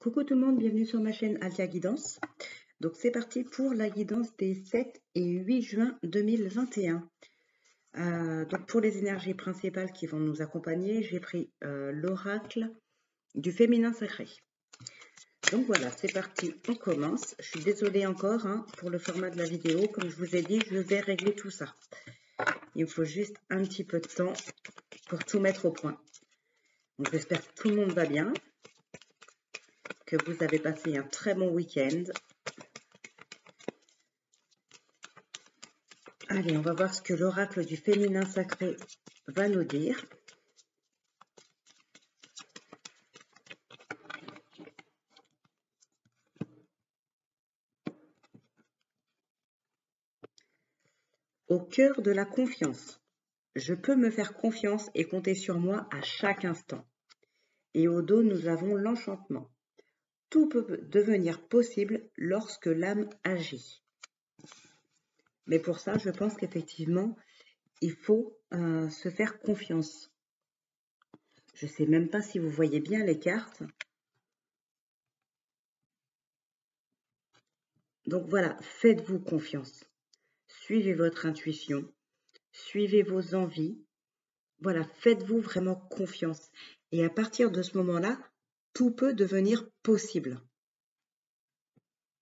Coucou tout le monde, bienvenue sur ma chaîne Altia Guidance. Donc c'est parti pour la guidance des 7 et 8 juin 2021. Donc pour les énergies principales qui vont nous accompagner, j'ai pris l'oracle du féminin sacré. Donc voilà, c'est parti, on commence. Je suis désolée encore pour le format de la vidéo. Comme je vous ai dit, je vais régler tout ça. Il me faut juste un petit peu de temps pour tout mettre au point. Donc j'espère que tout le monde va bien, que vous avez passé un très bon week-end. Allez, on va voir ce que l'oracle du féminin sacré va nous dire. Au cœur de la confiance. Je peux me faire confiance et compter sur moi à chaque instant. Et au dos, nous avons l'enchantement. Tout peut devenir possible lorsque l'âme agit. Mais pour ça, je pense qu'effectivement, il faut se faire confiance. Je ne sais même pas si vous voyez bien les cartes. Donc voilà, faites-vous confiance. Suivez votre intuition. Suivez vos envies. Voilà, faites-vous vraiment confiance. Et à partir de ce moment-là, tout peut devenir possible.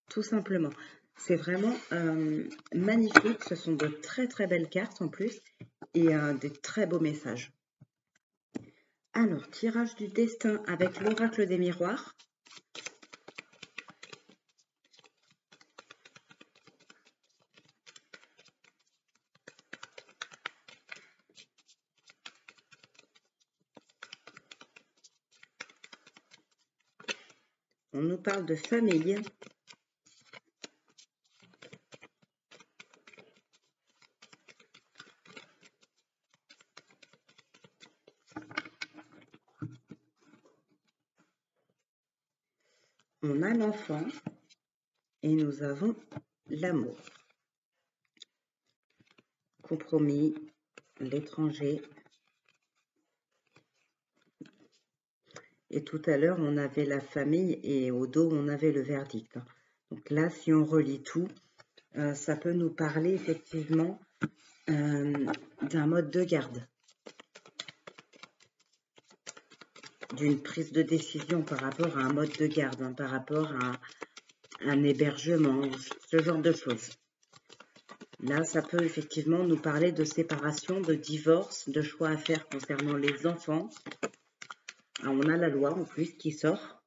Tout simplement. C'est vraiment magnifique. Ce sont de très très belles cartes en plus et des très beaux messages. Alors, tirage du destin avec l'oracle des miroirs. On nous parle de famille. On a l'enfant et nous avons l'amour. Compromis, l'étranger. Et tout à l'heure, on avait la famille et au dos, on avait le verdict. Donc là, si on relit tout, ça peut nous parler effectivement d'un mode de garde, d'une prise de décision par rapport à un mode de garde, par rapport à un hébergement, ce genre de choses. Là, ça peut effectivement nous parler de séparation, de divorce, de choix à faire concernant les enfants. On a la loi en plus qui sort,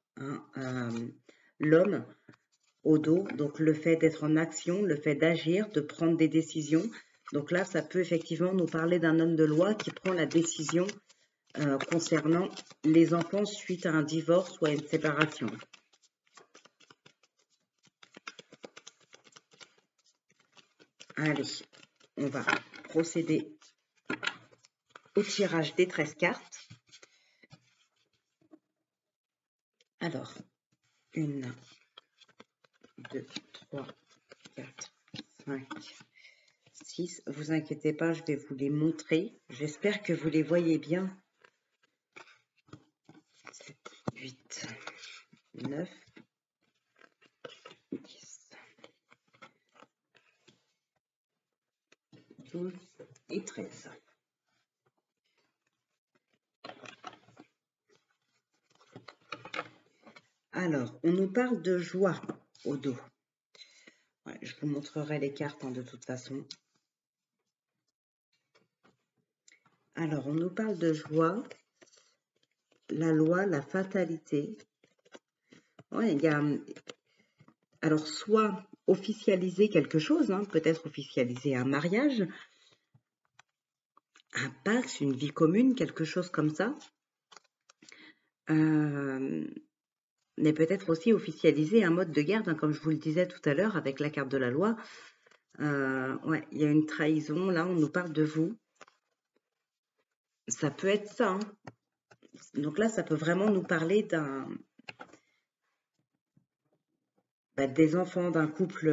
l'homme au dos, donc le fait d'être en action, le fait d'agir, de prendre des décisions. Donc là, ça peut effectivement nous parler d'un homme de loi qui prend la décision concernant les enfants suite à un divorce ou à une séparation. Allez, on va procéder au tirage des 13 cartes. Alors, 1, 2, 3, 4, 5, 6. Vous inquiétez pas, je vais vous les montrer. J'espère que vous les voyez bien. 7, 8, 9, 10, 12 et 13. Alors, on nous parle de joie au dos. Ouais, je vous montrerai les cartes de toute façon. Alors, on nous parle de joie, la loi, la fatalité. Ouais, il y a, alors, soit officialiser quelque chose, peut-être officialiser un mariage, un pacte, une vie commune, quelque chose comme ça. Mais peut-être aussi officialiser un mode de garde, comme je vous le disais tout à l'heure avec la carte de la loi. Ouais, il y a une trahison, là, on nous parle de vous. Ça peut être ça. Donc là, ça peut vraiment nous parler des enfants d'un couple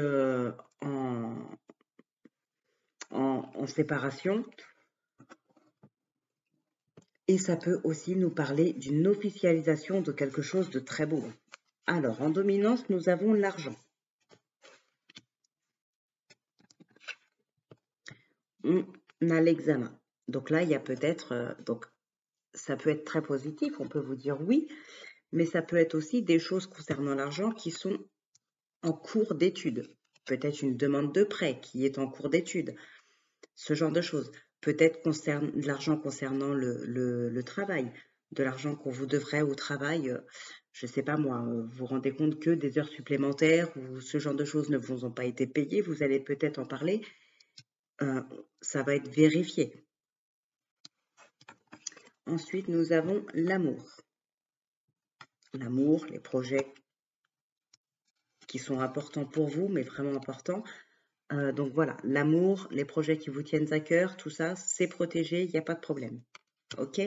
en séparation. Et ça peut aussi nous parler d'une officialisation de quelque chose de très beau. Alors, en dominance, nous avons l'argent. On a l'examen. Donc là, il y a peut-être... donc, ça peut être très positif, on peut vous dire oui, mais ça peut être aussi des choses concernant l'argent qui sont en cours d'étude. Peut-être une demande de prêt qui est en cours d'étude. Ce genre de choses. Peut-être de l'argent concernant le travail, de l'argent qu'on vous devrait au travail, je ne sais pas moi, vous vous rendez compte que des heures supplémentaires ou ce genre de choses ne vous ont pas été payées, vous allez peut-être en parler, ça va être vérifié. Ensuite, nous avons l'amour. L'amour, les projets qui sont importants pour vous, mais vraiment importants. Donc voilà, l'amour, les projets qui vous tiennent à cœur, tout ça, c'est protégé, il n'y a pas de problème. Ok?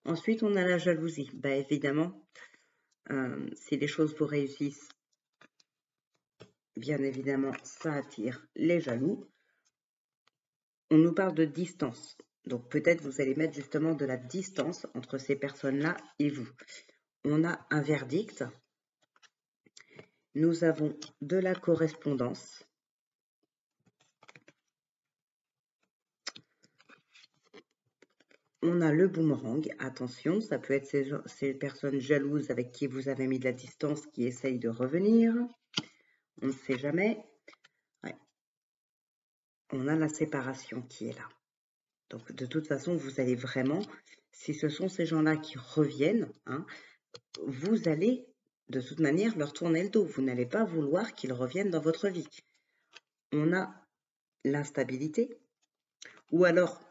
Ensuite, on a la jalousie. Bah, évidemment, si les choses vous réussissent, bien évidemment, ça attire les jaloux. On nous parle de distance. Donc peut-être vous allez mettre justement de la distance entre ces personnes-là et vous. On a un verdict. Nous avons de la correspondance. On a le boomerang. Attention, ça peut être ces personnes jalouses avec qui vous avez mis de la distance qui essayent de revenir. On ne sait jamais. Ouais. On a la séparation qui est là. Donc, de toute façon, vous allez vraiment, si ce sont ces gens-là qui reviennent, hein, vous allez, de toute manière, leur tourner le dos. Vous n'allez pas vouloir qu'ils reviennent dans votre vie. On a l'instabilité, ou alors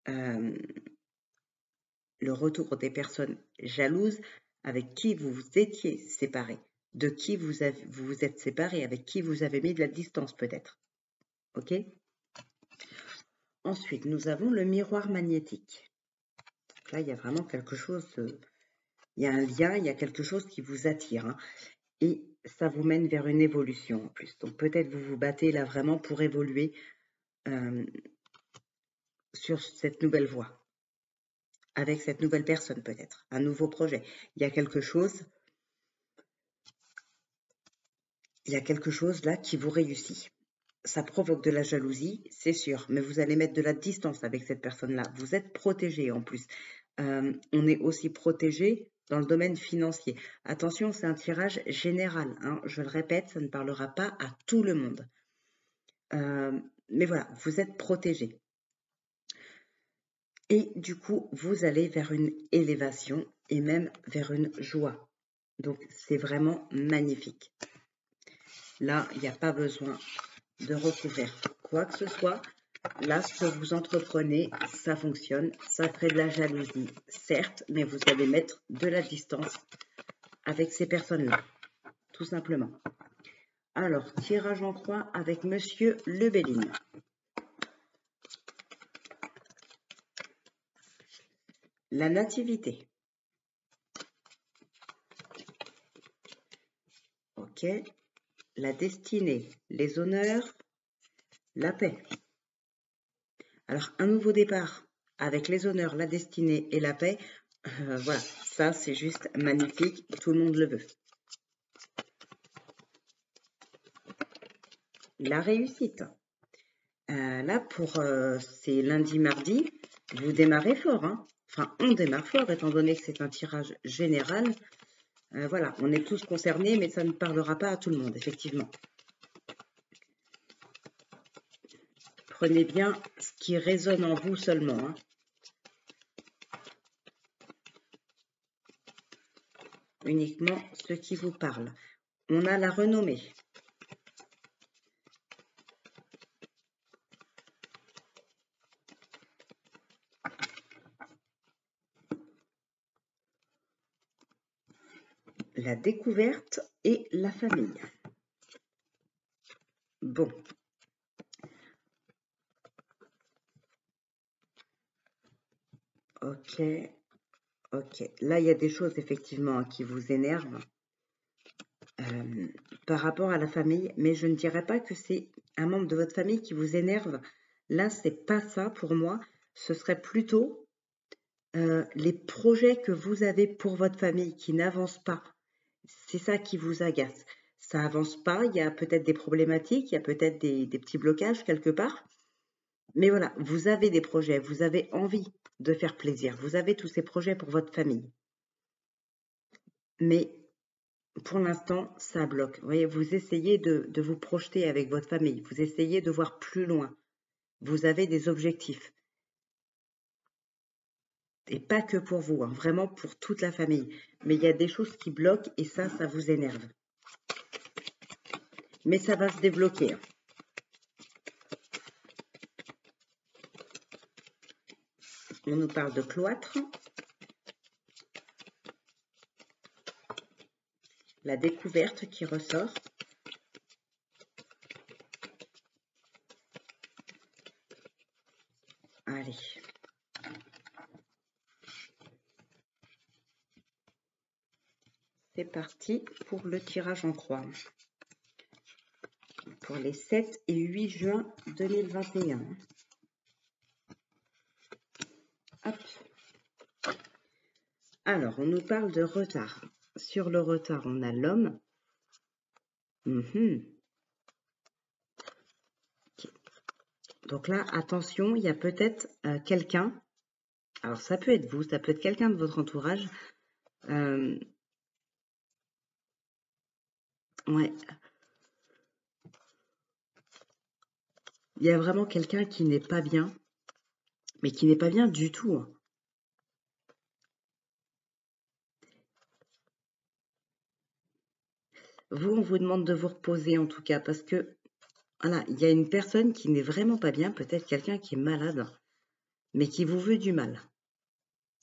le retour des personnes jalouses avec qui vous vous étiez séparés, de qui vous vous êtes séparés, avec qui vous avez mis de la distance peut-être. Ok ? Ensuite, nous avons le miroir magnétique. Là, il y a vraiment quelque chose, il y a un lien, il y a quelque chose qui vous attire. Hein, et ça vous mène vers une évolution en plus. Donc peut-être vous vous battez là vraiment pour évoluer sur cette nouvelle voie. Avec cette nouvelle personne peut-être, un nouveau projet. Il y a quelque chose là qui vous réussit. Ça provoque de la jalousie, c'est sûr, mais vous allez mettre de la distance avec cette personne-là. Vous êtes protégé en plus. On est aussi protégé dans le domaine financier. Attention, c'est un tirage général. Hein. Je le répète, ça ne parlera pas à tout le monde. Mais voilà, vous êtes protégé. Et du coup, vous allez vers une élévation et même vers une joie. Donc, c'est vraiment magnifique. Là, il n'y a pas besoin de recouvrir quoi que ce soit. Là, ce que vous entreprenez, ça fonctionne. Ça crée de la jalousie, certes, mais vous allez mettre de la distance avec ces personnes-là, tout simplement. Alors, tirage en croix avec Monsieur Lebelline. La nativité. Ok. La destinée, les honneurs, la paix. Alors, un nouveau départ avec les honneurs, la destinée et la paix, voilà, ça c'est juste magnifique, tout le monde le veut. La réussite. Là, pour ces lundi, mardi, vous démarrez fort. Hein. Enfin, on démarre fort, étant donné que c'est un tirage général. Voilà, on est tous concernés, mais ça ne parlera pas à tout le monde, effectivement. Prenez bien ce qui résonne en vous seulement. Hein. Uniquement ce qui vous parle. On a la renommée. La découverte et la famille. Bon. Ok. Ok. Là, il y a des choses effectivement qui vous énervent par rapport à la famille, mais je ne dirais pas que c'est un membre de votre famille qui vous énerve. Là, c'est pas ça pour moi. Ce serait plutôt les projets que vous avez pour votre famille qui n'avancent pas, c'est ça qui vous agace. Ça avance pas, il y a peut-être des problématiques, il y a peut-être des petits blocages quelque part. Mais voilà, vous avez des projets, vous avez envie de faire plaisir, vous avez tous ces projets pour votre famille. Mais pour l'instant, ça bloque. Vous voyez, vous essayez de vous projeter avec votre famille, vous essayez de voir plus loin. Vous avez des objectifs. Et pas que pour vous, hein, vraiment pour toute la famille. Mais il y a des choses qui bloquent et ça vous énerve. Mais ça va se débloquer. Hein. On nous parle de cloître. La découverte qui ressort. Allez. C'est parti pour le tirage en croix. Pour les 7 et 8 juin 2021. Hop. Alors, on nous parle de retard. Sur le retard, on a l'homme. Okay. Donc là, attention, il y a peut-être quelqu'un. Alors, ça peut être vous, ça peut être quelqu'un de votre entourage. Ouais. Il y a vraiment quelqu'un qui n'est pas bien, mais qui n'est pas bien du tout. Hein. Vous, on vous demande de vous reposer en tout cas, parce que voilà, il y a une personne qui n'est vraiment pas bien, peut-être quelqu'un qui est malade, mais qui vous veut du mal.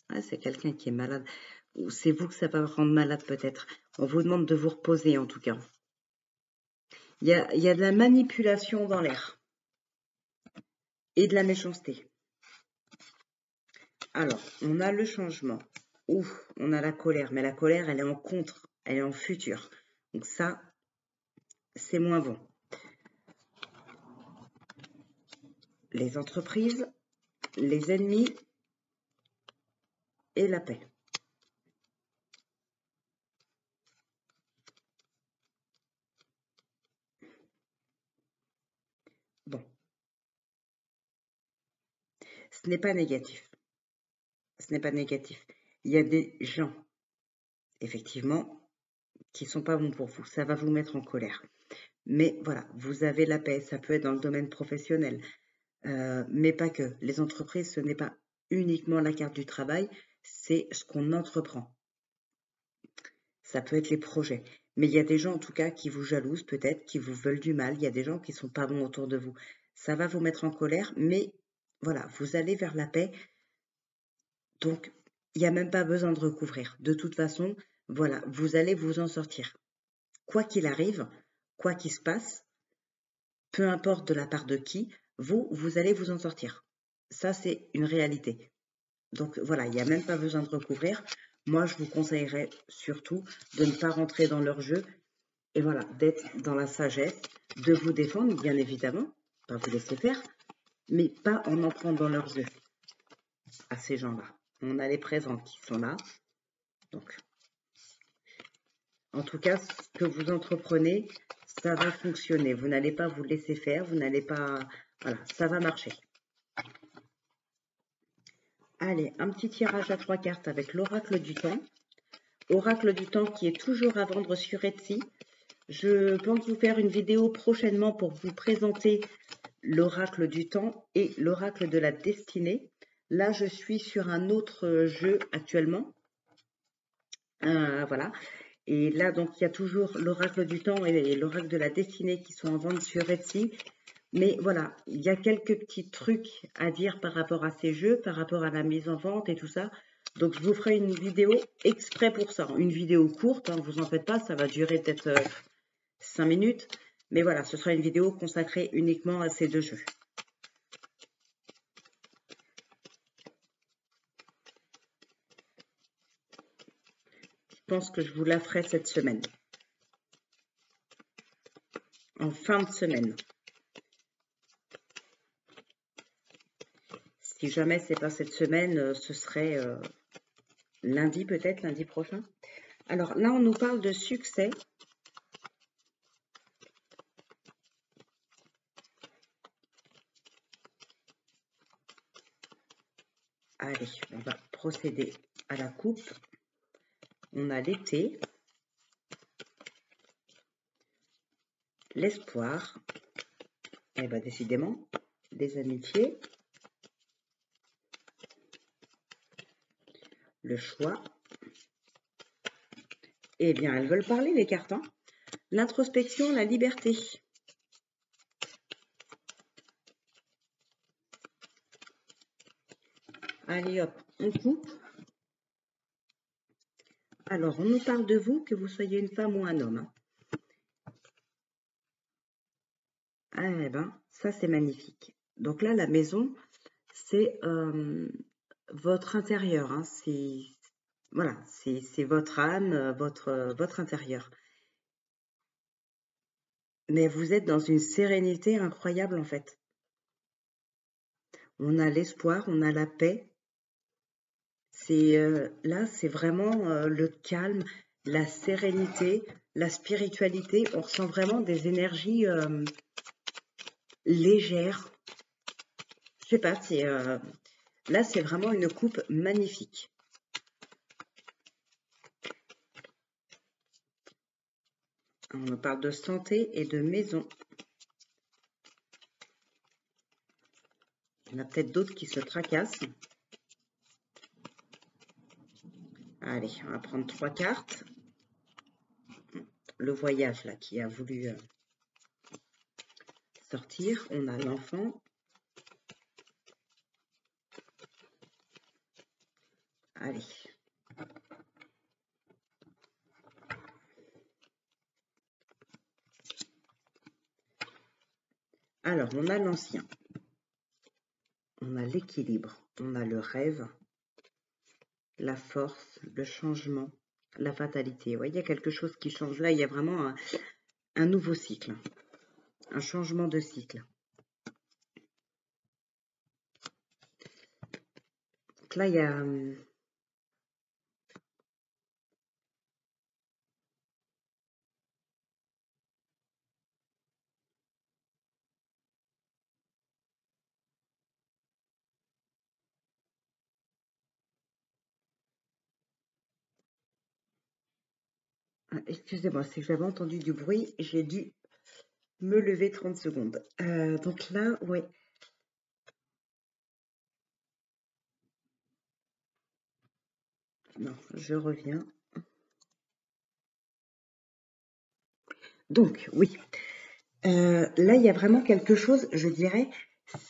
Ouais, c'est quelqu'un qui est malade. Ou c'est vous que ça va rendre malade peut-être. On vous demande de vous reposer en tout cas. Il y a de la manipulation dans l'air. Et de la méchanceté. Alors, on a le changement. Ou on a la colère. Mais la colère, elle est en contre. Elle est en futur. Donc ça, c'est moins bon. Les entreprises, les ennemis et la paix. Bon. Ce n'est pas négatif. Ce n'est pas négatif. Il y a des gens, effectivement, qui ne sont pas bons pour vous. Ça va vous mettre en colère. Mais voilà, vous avez la paix. Ça peut être dans le domaine professionnel. Mais pas que. Les entreprises, ce n'est pas uniquement la carte du travail, c'est ce qu'on entreprend. Ça peut être les projets. Mais il y a des gens en tout cas qui vous jalousent peut-être, qui vous veulent du mal. Il y a des gens qui ne sont pas bons autour de vous. Ça va vous mettre en colère, mais voilà, vous allez vers la paix. Donc, il n'y a même pas besoin de recouvrir. De toute façon, voilà, vous allez vous en sortir. Quoi qu'il arrive, quoi qu'il se passe, peu importe de la part de qui, vous allez vous en sortir. Ça, c'est une réalité. Donc voilà, il n'y a même pas besoin de recouvrir. Moi, je vous conseillerais surtout de ne pas rentrer dans leur jeu et voilà, d'être dans la sagesse, de vous défendre, bien évidemment, pas vous laisser faire, mais pas en entrant dans leur jeu à ces gens-là. On a les présents qui sont là. Donc, en tout cas, ce que vous entreprenez, ça va fonctionner. Vous n'allez pas vous laisser faire, vous n'allez pas... Voilà, ça va marcher. Allez, un petit tirage à 3 cartes avec l'oracle du temps. Oracle du temps qui est toujours à vendre sur Etsy. Je pense vous faire une vidéo prochainement pour vous présenter l'oracle du temps et l'oracle de la destinée. Là, je suis sur un autre jeu actuellement. Voilà. Et là, donc, il y a toujours l'oracle du temps et l'oracle de la destinée qui sont en vente sur Etsy. Mais voilà, il y a quelques petits trucs à dire par rapport à ces jeux, par rapport à la mise en vente et tout ça. Donc, je vous ferai une vidéo exprès pour ça. Une vidéo courte, hein, vous en faites pas, ça va durer peut-être 5 minutes. Mais voilà, ce sera une vidéo consacrée uniquement à ces deux jeux. Je pense que je vous la ferai cette semaine. En fin de semaine. Si jamais c'est pas cette semaine, ce serait lundi peut-être, lundi prochain. Alors là, on nous parle de succès. Allez, on va procéder à la coupe. On a l'été, l'espoir, et bien décidément, les amitiés, le choix. Eh bien, elles veulent parler, les cartes, hein. L'introspection, la liberté. Allez hop, on coupe. Alors, on nous parle de vous, que vous soyez une femme ou un homme, hein. Ah, eh ben, ça c'est magnifique. Donc là, la maison, c'est votre intérieur, hein. Voilà, c'est votre âme, votre intérieur. Mais vous êtes dans une sérénité incroyable en fait. On a l'espoir, on a la paix. Là, c'est vraiment le calme, la sérénité, la spiritualité. On ressent vraiment des énergies légères. Je sais pas, là, c'est vraiment une coupe magnifique. On me parle de santé et de maison. Il y en a peut-être d'autres qui se tracassent. Allez, on va prendre 3 cartes. Le voyage, là, qui a voulu sortir. On a l'enfant. Allez. Alors, on a l'ancien. On a l'équilibre. On a le rêve. La force, le changement, la fatalité. Ouais, il y a quelque chose qui change là. Il y a vraiment un nouveau cycle. Un changement de cycle. Donc là, il y a... excusez-moi, c'est que j'avais entendu du bruit. J'ai dû me lever 30 secondes. Donc là, ouais. Non, je reviens. Donc, oui. Là, il y a vraiment quelque chose, je dirais,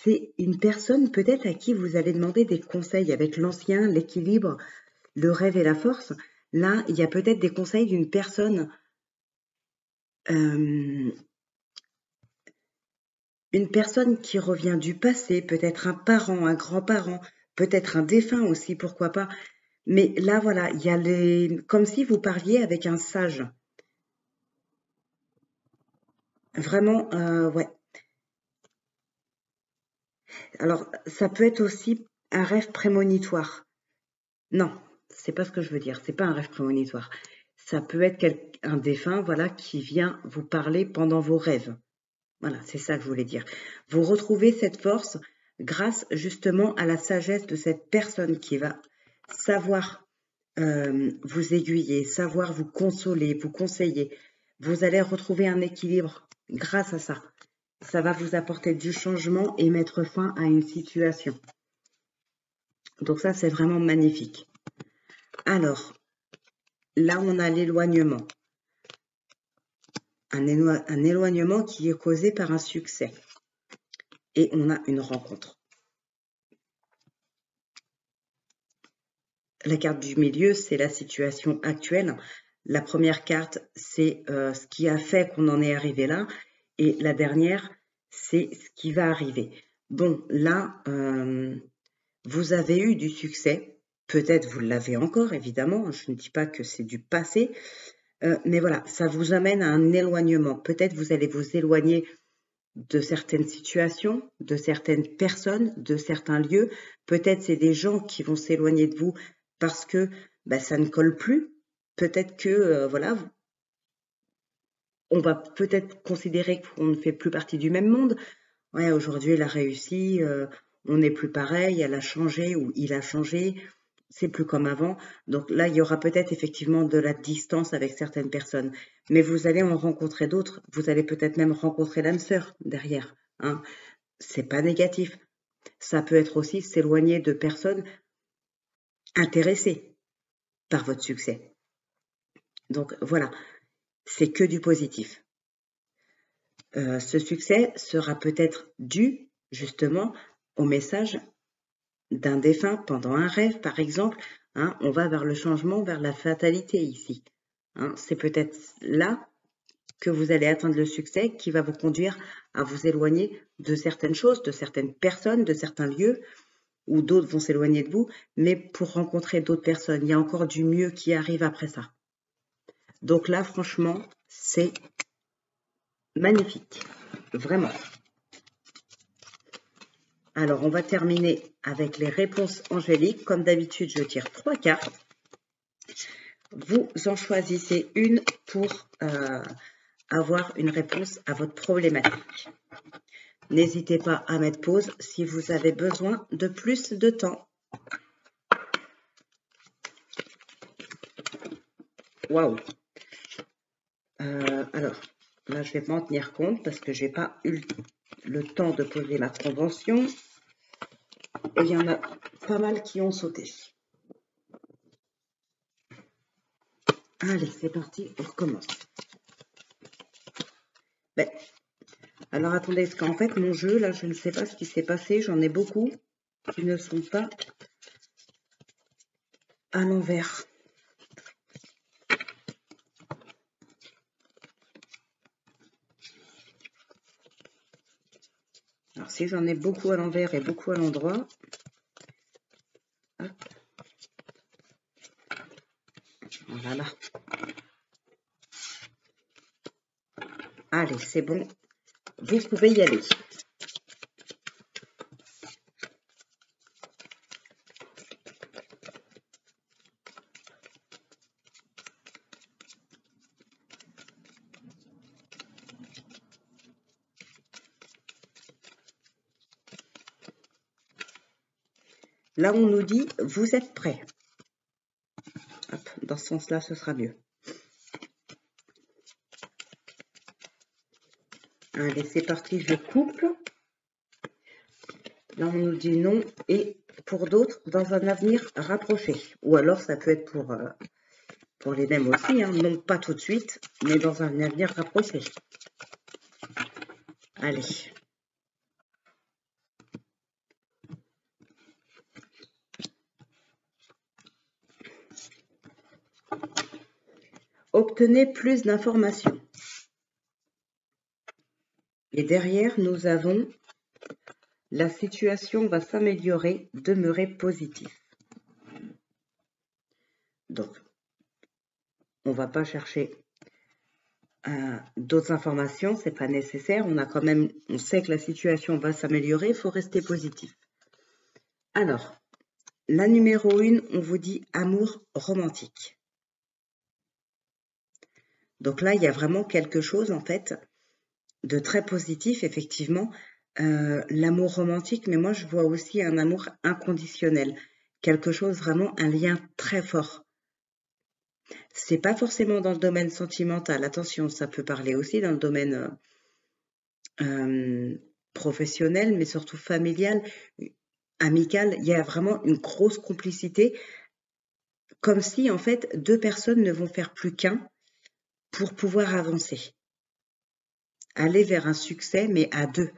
c'est une personne peut-être à qui vous allez demander des conseils avec l'ancien, l'équilibre, le rêve et la force. Là, il y a peut-être des conseils d'une personne, une personne qui revient du passé, peut-être un parent, un grand-parent, peut-être un défunt aussi, pourquoi pas. Mais là, voilà, il y a comme si vous parliez avec un sage. Vraiment, ouais. Alors, ça peut être aussi un rêve prémonitoire. Non, c'est pas ce que je veux dire. C'est pas un rêve prémonitoire. Ça peut être un défunt, voilà, qui vient vous parler pendant vos rêves. Voilà, c'est ça que je voulais dire. Vous retrouvez cette force grâce justement à la sagesse de cette personne qui va savoir vous aiguiller, savoir vous consoler, vous conseiller. Vous allez retrouver un équilibre grâce à ça. Ça va vous apporter du changement et mettre fin à une situation. Donc ça, c'est vraiment magnifique. Alors, là, on a l'éloignement. Un éloignement qui est causé par un succès. Et on a une rencontre. La carte du milieu, c'est la situation actuelle. La première carte, c'est ce qui a fait qu'on en est arrivé là. Et la dernière, c'est ce qui va arriver. Bon, là, vous avez eu du succès. Peut-être vous l'avez encore, évidemment. Je ne dis pas que c'est du passé. Mais voilà, ça vous amène à un éloignement. Peut-être vous allez vous éloigner de certaines situations, de certaines personnes, de certains lieux. Peut-être c'est des gens qui vont s'éloigner de vous parce que ça ne colle plus. Peut-être que, voilà, on va peut-être considérer qu'on ne fait plus partie du même monde. Ouais, aujourd'hui, elle a réussi, on n'est plus pareil, elle a changé ou il a changé, c'est plus comme avant. Donc là, il y aura peut-être effectivement de la distance avec certaines personnes, mais vous allez en rencontrer d'autres. Vous allez peut-être même rencontrer l'âme sœur derrière, hein. C'est pas négatif. Ça peut être aussi s'éloigner de personnes intéressées par votre succès. Donc voilà, c'est que du positif. Ce succès sera peut-être dû justement au message d'un défunt pendant un rêve, par exemple. Hein, on va vers le changement, vers la fatalité ici. Hein, c'est peut-être là que vous allez atteindre le succès qui va vous conduire à vous éloigner de certaines choses, de certaines personnes, de certains lieux, ou d'autres vont s'éloigner de vous, mais pour rencontrer d'autres personnes. Il y a encore du mieux qui arrive après ça. Donc là, franchement, c'est magnifique. Vraiment. Alors, on va terminer avec les réponses angéliques. Comme d'habitude, je tire 3 cartes. Vous en choisissez une pour avoir une réponse à votre problématique. N'hésitez pas à mettre pause si vous avez besoin de plus de temps. Waouh! Alors, là, je vais pas en tenir compte parce que j'ai pas eu le temps de poser ma convention. Et il y en a pas mal qui ont sauté. Allez, c'est parti, on recommence. Alors, attendez, parce qu'en fait, mon jeu, là, je ne sais pas ce qui s'est passé. J'en ai beaucoup qui ne sont pas à l'envers. Alors, si j'en ai beaucoup à l'envers et beaucoup à l'endroit, voilà. Allez, c'est bon. Vous pouvez y aller. Là, on nous dit, vous êtes prêts. Hop, dans ce sens-là, ce sera mieux. Allez, c'est parti, je coupe. Là, on nous dit non. Et pour d'autres, dans un avenir rapproché. Ou alors, ça peut être pour les mêmes aussi. Hein. Non, pas tout de suite, mais dans un avenir rapproché. Allez. Obtenez plus d'informations. Et derrière, nous avons la situation va s'améliorer, demeurer positif. Donc, on ne va pas chercher d'autres informations, c'est pas nécessaire. On sait que la situation va s'améliorer, il faut rester positif. Alors, la numéro 1, on vous dit amour romantique. Donc là, il y a vraiment quelque chose, en fait, de très positif, effectivement. L'amour romantique, mais moi, je vois aussi un amour inconditionnel. Quelque chose, vraiment, un lien très fort. C'est pas forcément dans le domaine sentimental. Attention, ça peut parler aussi dans le domaine professionnel, mais surtout familial, amical. Il y a vraiment une grosse complicité, comme si, en fait, 2 personnes ne vont faire plus qu'un pour pouvoir avancer. Aller vers un succès, mais à 2.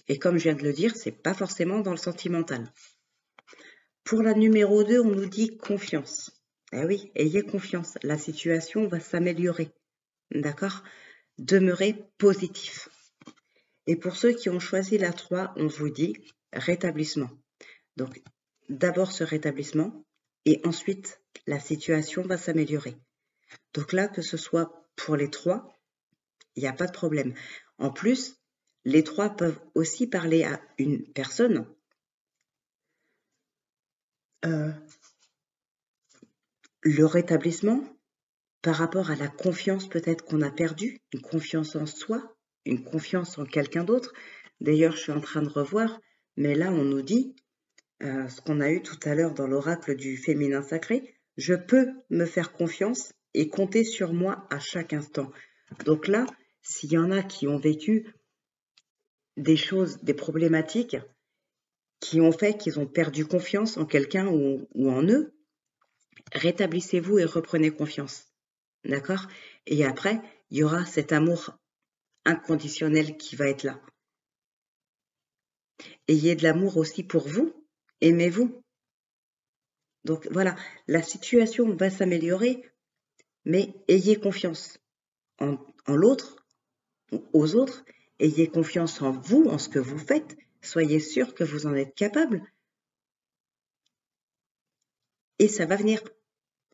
Et comme je viens de le dire, c'est pas forcément dans le sentimental. Pour la numéro 2, on nous dit confiance. Eh oui, ayez confiance, la situation va s'améliorer. D'accord? Demeurez positif. Et pour ceux qui ont choisi la 3, on vous dit rétablissement. Donc, d'abord ce rétablissement et ensuite, la situation va s'améliorer. Donc là, que ce soit pour les 3, il n'y a pas de problème. En plus, les 3 peuvent aussi parler à une personne le rétablissement par rapport à la confiance peut-être qu'on a perdue, une confiance en soi, une confiance en quelqu'un d'autre. D'ailleurs, je suis en train de revoir, mais là, on nous dit, ce qu'on a eu tout à l'heure dans l'oracle du féminin sacré, je peux me faire confiance et compter sur moi à chaque instant. Donc là, s'il y en a qui ont vécu des choses, des problématiques qui ont fait qu'ils ont perdu confiance en quelqu'un ou en eux, rétablissez-vous et reprenez confiance. D'accord? Et après, il y aura cet amour inconditionnel qui va être là. Ayez de l'amour aussi pour vous. Aimez-vous. Donc voilà, la situation va s'améliorer, mais ayez confiance en l'autre, aux autres. Ayez confiance en vous, en ce que vous faites. Soyez sûr que vous en êtes capable. Et ça va venir.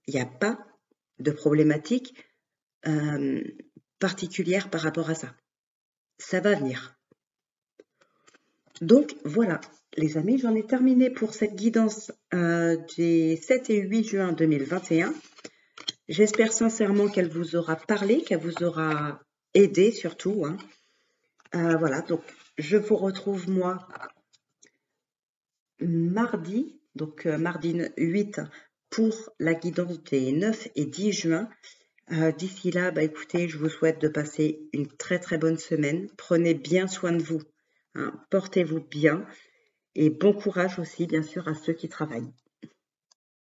Il n'y a pas de problématique particulière par rapport à ça. Ça va venir. Donc voilà, les amis, j'en ai terminé pour cette guidance des 7 et 8 juin 2021. J'espère sincèrement qu'elle vous aura parlé, qu'elle vous aura aidé surtout. Voilà, donc je vous retrouve moi mardi, donc mardi 8 pour la guidance des 9 et 10 juin. D'ici là, écoutez, je vous souhaite de passer une très très bonne semaine. Prenez bien soin de vous. Portez-vous bien. Et bon courage aussi, bien sûr, à ceux qui travaillent.